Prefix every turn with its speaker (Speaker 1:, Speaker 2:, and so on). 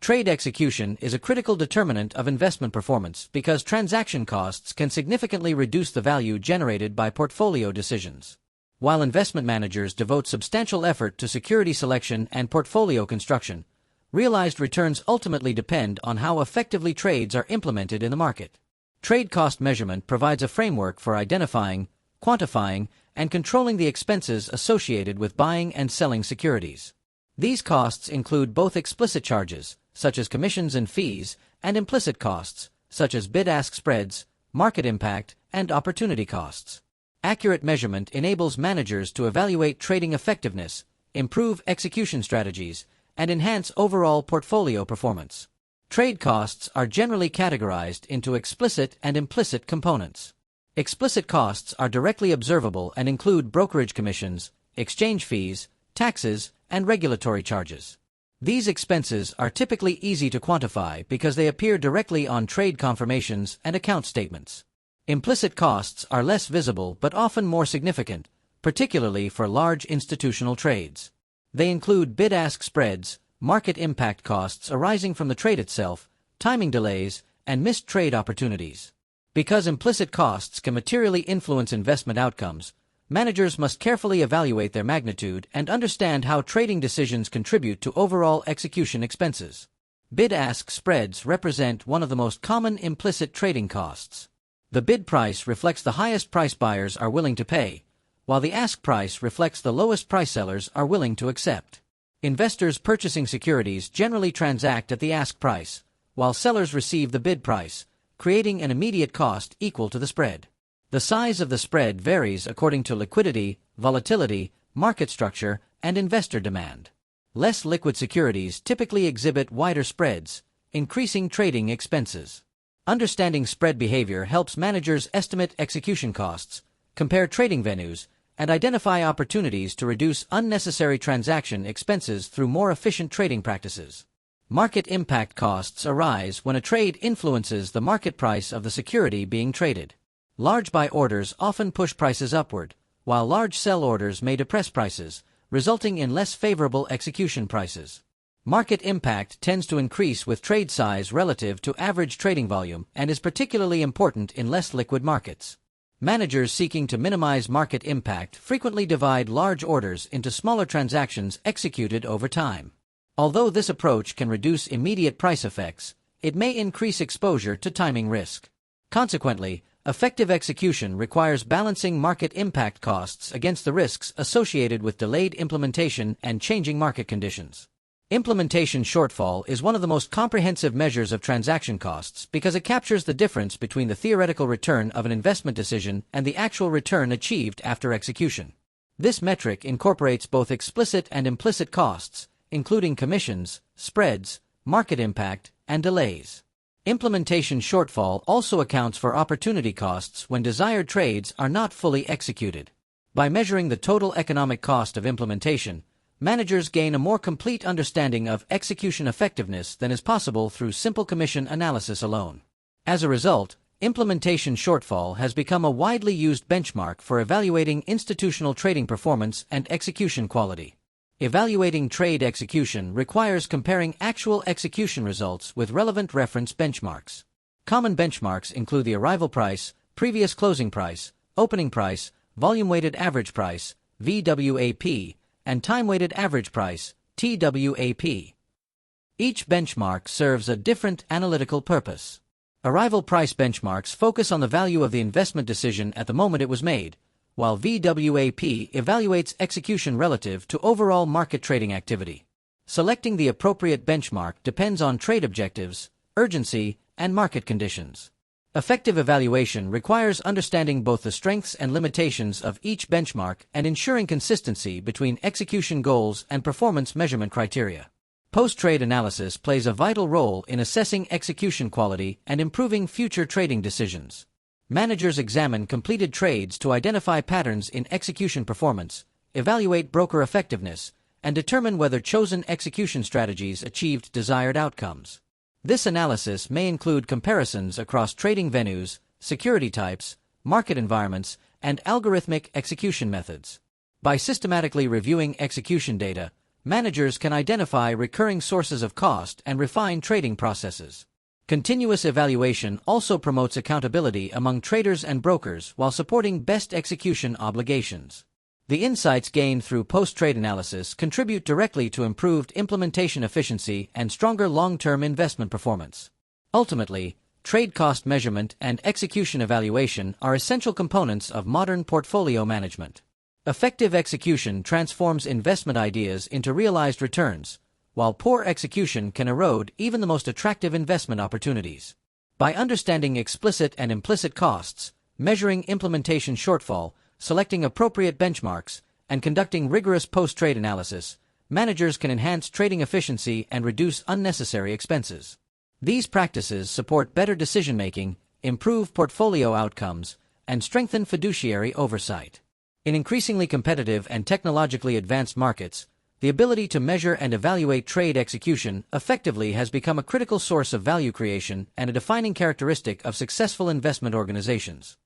Speaker 1: Trade execution is a critical determinant of investment performance because transaction costs can significantly reduce the value generated by portfolio decisions. While investment managers devote substantial effort to security selection and portfolio construction, realized returns ultimately depend on how effectively trades are implemented in the market. Trade cost measurement provides a framework for identifying, quantifying, and controlling the expenses associated with buying and selling securities. These costs include both explicit charges, such as commissions and fees, and implicit costs, such as bid-ask spreads, market impact, and opportunity costs. Accurate measurement enables managers to evaluate trading effectiveness, improve execution strategies, and enhance overall portfolio performance. Trade costs are generally categorized into explicit and implicit components. Explicit costs are directly observable and include brokerage commissions, exchange fees, taxes, and regulatory charges. These expenses are typically easy to quantify because they appear directly on trade confirmations and account statements. Implicit costs are less visible but often more significant, particularly for large institutional trades. They include bid-ask spreads, market impact costs arising from the trade itself, timing delays, and missed trade opportunities. Because implicit costs can materially influence investment outcomes, managers must carefully evaluate their magnitude and understand how trading decisions contribute to overall execution expenses. Bid-ask spreads represent one of the most common implicit trading costs. The bid price reflects the highest price buyers are willing to pay, while the ask price reflects the lowest price sellers are willing to accept. Investors purchasing securities generally transact at the ask price, while sellers receive the bid price, creating an immediate cost equal to the spread. The size of the spread varies according to liquidity, volatility, market structure, and investor demand. Less liquid securities typically exhibit wider spreads, increasing trading expenses. Understanding spread behavior helps managers estimate execution costs, compare trading venues, and identify opportunities to reduce unnecessary transaction expenses through more efficient trading practices. Market impact costs arise when a trade influences the market price of the security being traded. Large buy orders often push prices upward, while large sell orders may depress prices, resulting in less favorable execution prices. Market impact tends to increase with trade size relative to average trading volume and is particularly important in less liquid markets. Managers seeking to minimize market impact frequently divide large orders into smaller transactions executed over time. Although this approach can reduce immediate price effects, it may increase exposure to timing risk. Consequently, effective execution requires balancing market impact costs against the risks associated with delayed implementation and changing market conditions. Implementation shortfall is one of the most comprehensive measures of transaction costs because it captures the difference between the theoretical return of an investment decision and the actual return achieved after execution. This metric incorporates both explicit and implicit costs, including commissions, spreads, market impact, and delays. Implementation shortfall also accounts for opportunity costs when desired trades are not fully executed. By measuring the total economic cost of implementation, managers gain a more complete understanding of execution effectiveness than is possible through simple commission analysis alone. As a result, implementation shortfall has become a widely used benchmark for evaluating institutional trading performance and execution quality. Evaluating trade execution requires comparing actual execution results with relevant reference benchmarks. Common benchmarks include the arrival price, previous closing price, opening price, volume-weighted average price, VWAP, and time-weighted average price, TWAP. Each benchmark serves a different analytical purpose. Arrival price benchmarks focus on the value of the investment decision at the moment it was made, while VWAP evaluates execution relative to overall market trading activity. Selecting the appropriate benchmark depends on trade objectives, urgency, and market conditions. Effective evaluation requires understanding both the strengths and limitations of each benchmark and ensuring consistency between execution goals and performance measurement criteria. Post-trade analysis plays a vital role in assessing execution quality and improving future trading decisions. Managers examine completed trades to identify patterns in execution performance, evaluate broker effectiveness, and determine whether chosen execution strategies achieved desired outcomes. This analysis may include comparisons across trading venues, security types, market environments, and algorithmic execution methods. By systematically reviewing execution data, managers can identify recurring sources of cost and refine trading processes. Continuous evaluation also promotes accountability among traders and brokers while supporting best execution obligations. The insights gained through post-trade analysis contribute directly to improved implementation efficiency and stronger long-term investment performance. Ultimately, trade cost measurement and execution evaluation are essential components of modern portfolio management. Effective execution transforms investment ideas into realized returns, while poor execution can erode even the most attractive investment opportunities. By understanding explicit and implicit costs, measuring implementation shortfall, selecting appropriate benchmarks, and conducting rigorous post-trade analysis, managers can enhance trading efficiency and reduce unnecessary expenses. These practices support better decision-making, improve portfolio outcomes, and strengthen fiduciary oversight. In increasingly competitive and technologically advanced markets, the ability to measure and evaluate trade execution effectively has become a critical source of value creation and a defining characteristic of successful investment organizations.